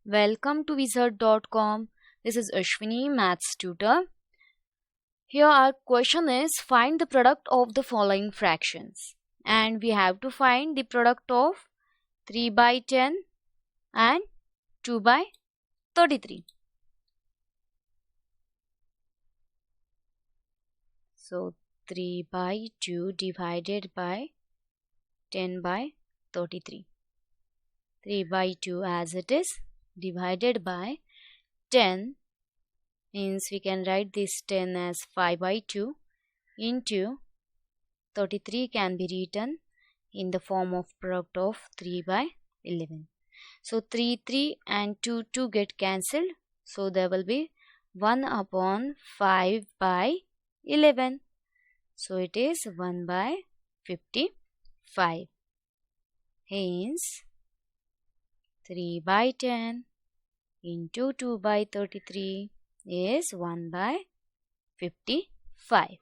Welcome to wizard.com. This is Ashwini, Maths tutor. Here our question is find the product of the following fractions. And we have to find the product of 3 by 10 and 2 by 33. So 3 by 2 divided by 10 by 33. 3 by 2 as it is divided by 10 means we can write this 10 as 5 by 2 into 33 can be written in the form of product of 3 by 11. So 3 and 2 get cancelled. So there will be 1 upon 5 by 11. So it is 1 by 55. Hence 3 by 10 into 2 by 33 is 1 by 55.